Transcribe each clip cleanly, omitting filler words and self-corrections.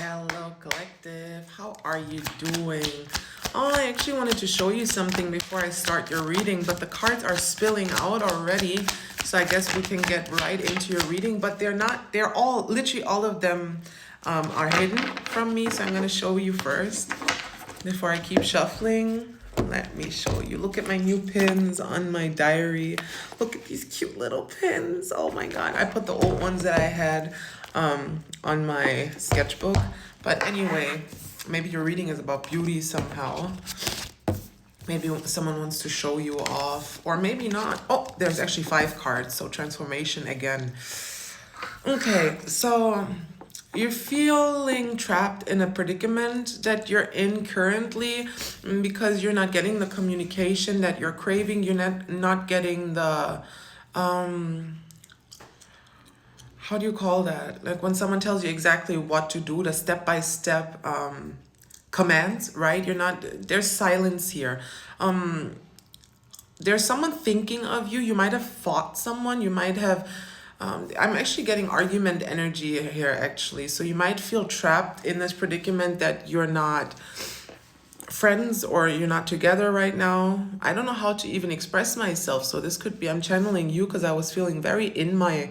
Hello, collective. How are you doing? Oh, I actually wanted to show you something before I start your reading, but the cards are spilling out already. So I guess we can get right into your reading, but they're not, they're all, literally all of them are hidden from me. So I'm going to show you first before I keep shuffling. Let me show you. Look at my new pins on my diary. Look at these cute little pins. Oh my God. I put the old ones that I had on my sketchbook. But anyway, maybe your reading is about beauty somehow. Maybe someone wants to show you off, or maybe not. Oh, there's actually 5 cards, so transformation again. Okay, so you're feeling trapped in a predicament that you're in currently because you're not getting the communication that you're craving. You're not getting the how do you call that? Like when someone tells you exactly what to do, the step-by-step commands, right? You're not, there's silence here. There's someone thinking of you. You might have fought someone. You might have, I'm actually getting argument energy here, actually. So you might feel trapped in this predicament that you're not friends or you're not together right now. I don't know how to even express myself. So this could be, I'm channeling you because I was feeling very in my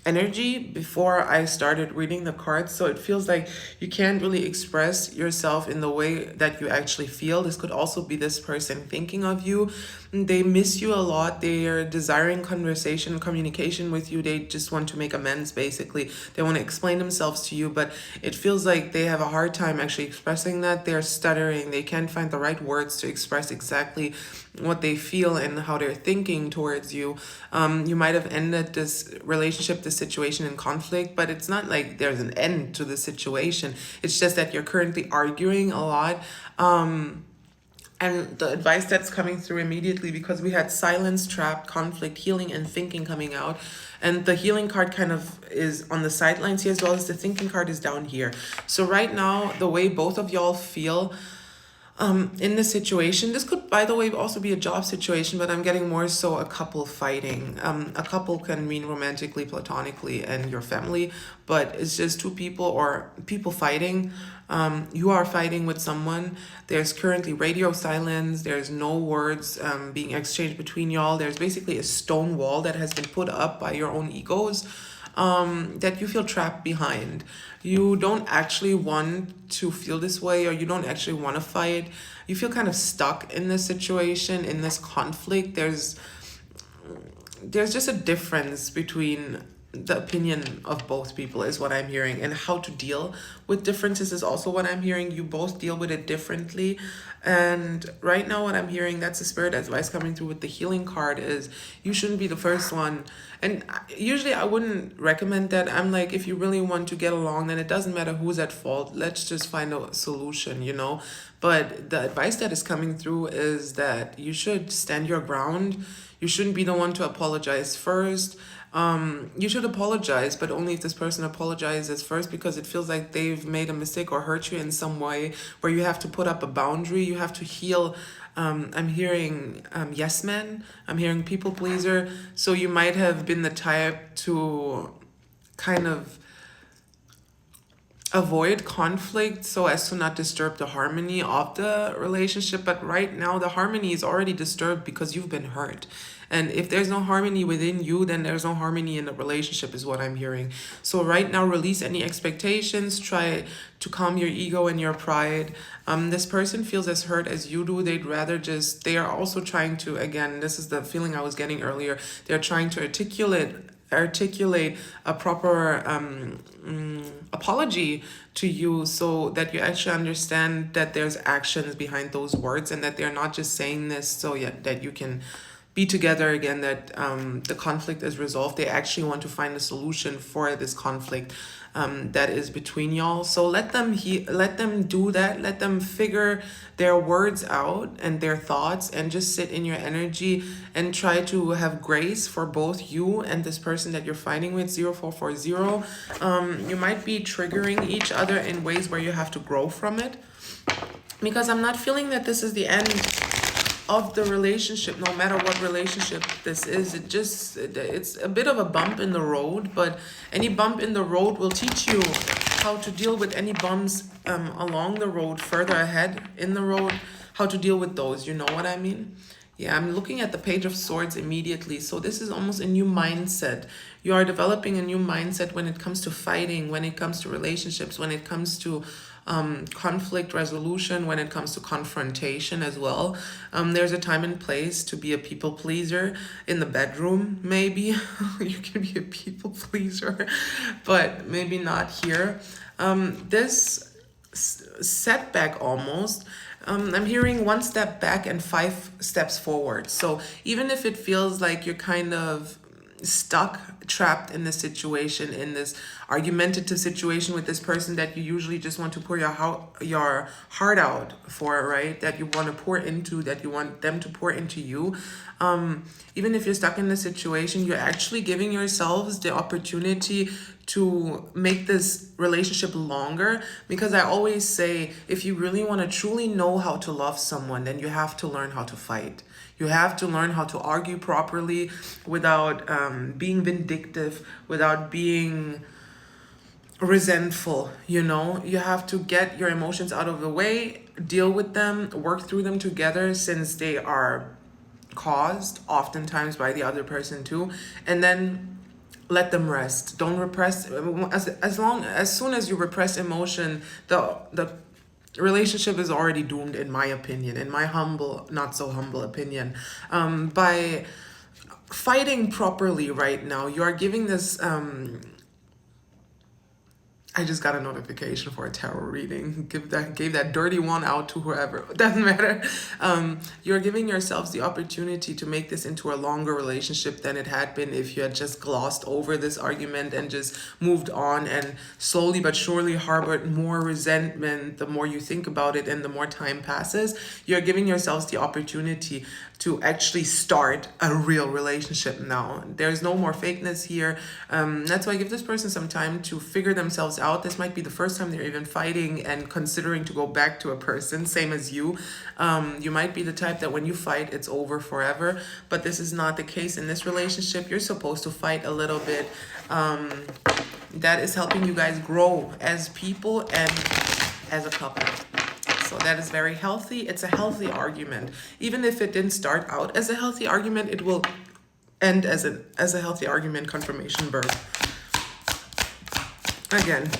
energy before I started reading the cards. So it feels like you can't really express yourself in the way that you actually feel. This could also be this person thinking of you. They miss you a lot. They are desiring conversation, communication with you. They just want to make amends, basically. They want to explain themselves to you, but it feels like they have a hard time actually expressing that. They're stuttering. They can't find the right words to express exactly what they feel and how they're thinking towards you. You might have ended this relationship, this situation in conflict, but it's not like there's an end to the situation. It's just that you're currently arguing a lot. And the advice that's coming through immediately, because we had silence, trapped, conflict, healing, and thinking coming out. And the healing card kind of is on the sidelines here, as well as the thinking card is down here. So right now, the way both of y'all feel in this situation, this could, by the way, also be a job situation, but I'm getting more so a couple fighting. A couple can mean romantically, platonically, and your family, but it's just two people or people fighting. You are fighting with someone. There's currently radio silence. There's no words being exchanged between y'all. There's basically a stone wall that has been put up by your own egos that you feel trapped behind. You don't actually want to feel this way, or you don't actually want to fight. You feel kind of stuck in this situation, in this conflict. There's just a difference between the opinion of both people is what I'm hearing, and how to deal with differences is also what I'm hearing. You both deal with it differently. And right now what I'm hearing, that's the spirit advice coming through with the healing card, is you shouldn't be the first one. And usually I wouldn't recommend that. I'm like, if you really want to get along, then it doesn't matter who's at fault. Let's just find a solution, you know? But the advice that is coming through is that you should stand your ground. You shouldn't be the one to apologize first. You should apologize, but only if this person apologizes first, because it feels like they've made a mistake or hurt you in some way where you have to put up a boundary. You have to heal. I'm hearing yes man. I'm hearing people pleaser. So you might have been the type to kind of avoid conflict so as to not disturb the harmony of the relationship. But right now the harmony is already disturbed because you've been hurt. And if there's no harmony within you, then there's no harmony in the relationship, is what I'm hearing. So right now, release any expectations. Try to calm your ego and your pride. This person feels as hurt as you do. They'd rather just, they are also trying to, again, this is the feeling I was getting earlier. They're trying to articulate a proper apology to you, so that you actually understand that there's actions behind those words, and that they're not just saying this so that you can be together again, that the conflict is resolved. They actually want to find a solution for this conflict that is between y'all. So let them do that. Let them figure their words out and their thoughts, and just sit in your energy and try to have grace for both you and this person that you're fighting with. 0440. You might be triggering each other in ways where you have to grow from it, because I'm not feeling that this is the end of the relationship. No matter what relationship this is, it's a bit of a bump in the road, but any bump in the road will teach you how to deal with any bumps along the road, further ahead in the road, how to deal with those. You know what I mean? Yeah, I'm looking at the Page of Swords immediately. So this is almost a new mindset. You are developing a new mindset when it comes to fighting, when it comes to relationships, when it comes to conflict resolution, when it comes to confrontation as well. There's a time and place to be a people pleaser in the bedroom, maybe. You can be a people pleaser, but maybe not here. This setback almost, I'm hearing one step back and 5 steps forward. So even if it feels like you're kind of stuck, trapped in this situation, in this argumentative situation with this person that you usually just want to pour your heart out for, right? That you want to pour into, that you want them to pour into you. Even if you're stuck in this situation, you're actually giving yourselves the opportunity to make this relationship longer, because I always say, if you really want to truly know how to love someone, then you have to learn how to fight. You have to learn how to argue properly without being vindictive, without being resentful. You know, you have to get your emotions out of the way, deal with them, work through them together, since they are caused oftentimes by the other person too, and then let them rest. Don't repress. As soon as you repress emotion, the relationship is already doomed, in my opinion, in my humble, not so humble opinion. By fighting properly right now, you are giving this I just got a notification for a tarot reading. Gave that dirty one out to whoever. Doesn't matter. You're giving yourselves the opportunity to make this into a longer relationship than it had been if you had just glossed over this argument and just moved on and slowly but surely harbored more resentment. The more you think about it and the more time passes, you're giving yourselves the opportunity to actually start a real relationship now. There's no more fakeness here. That's why I give this person some time to figure themselves out. This might be the first time they're even fighting and considering to go back to a person, same as you. You might be the type that when you fight, it's over forever, but this is not the case in this relationship. You're supposed to fight a little bit. That is helping you guys grow as people and as a couple. So that is very healthy. It's a healthy argument. Even if it didn't start out as a healthy argument, it will end as a healthy argument, confirmation birth. Again,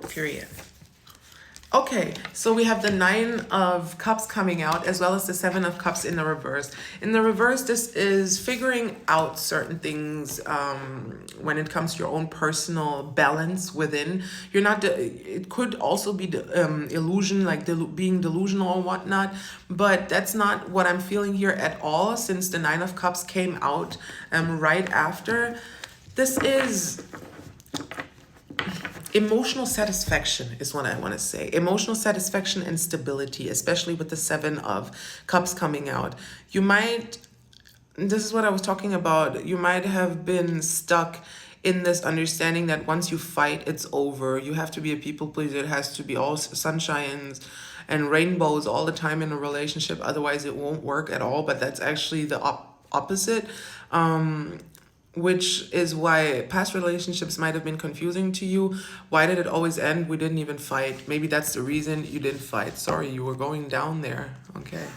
period. Okay, so we have the 9 of Cups coming out, as well as the 7 of Cups in the reverse. In the reverse, this is figuring out certain things when it comes to your own personal balance within. You're not, it could also be the illusion, like being delusional or whatnot, but that's not what I'm feeling here at all, since the 9 of Cups came out right after. This is emotional satisfaction is what I want to say. Emotional satisfaction and stability, especially with the 7 of Cups coming out. You might, this is what I was talking about, you might have been stuck in this understanding that once you fight, it's over. You have to be a people pleaser. It has to be all sunshines and rainbows all the time in a relationship. Otherwise, it won't work at all. But that's actually the opposite. Which is why past relationships might have been confusing to you. Why did it always end? We didn't even fight. Maybe that's the reason you didn't fight. Sorry, you were going down there. Okay.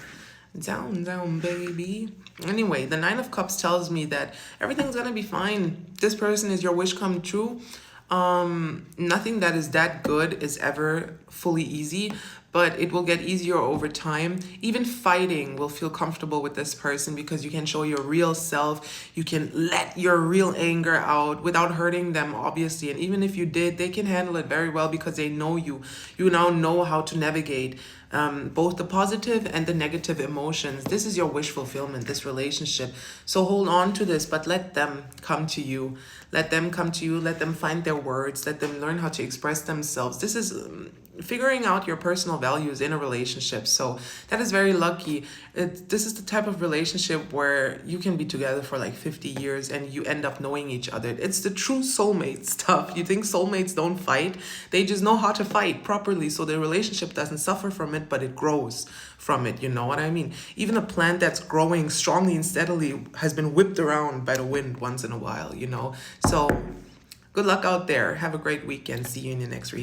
Down, baby. Anyway, the 9 of Cups tells me that everything's gonna be fine. This person is your wish come true. Nothing that is that good is ever fully easy, but it will get easier over time. Even fighting will feel comfortable with this person because you can show your real self. You can let your real anger out without hurting them, obviously. And even if you did, they can handle it very well because they know you. You now know how to navigate both the positive and the negative emotions. This is your wish fulfillment, this relationship. So hold on to this, but let them come to you. Let them come to you. Let them find their words. Let them learn how to express themselves. This is figuring out your personal values in a relationship. So that is very lucky. This is the type of relationship where you can be together for like 50 years and you end up knowing each other. It's the true soulmate stuff. You think soulmates don't fight? They just know how to fight properly, so the relationship doesn't suffer from it, but it grows from it. You know what I mean? Even a plant that's growing strongly and steadily has been whipped around by the wind once in a while, you know? So Good luck out there. Have a great weekend. See you in the next reading.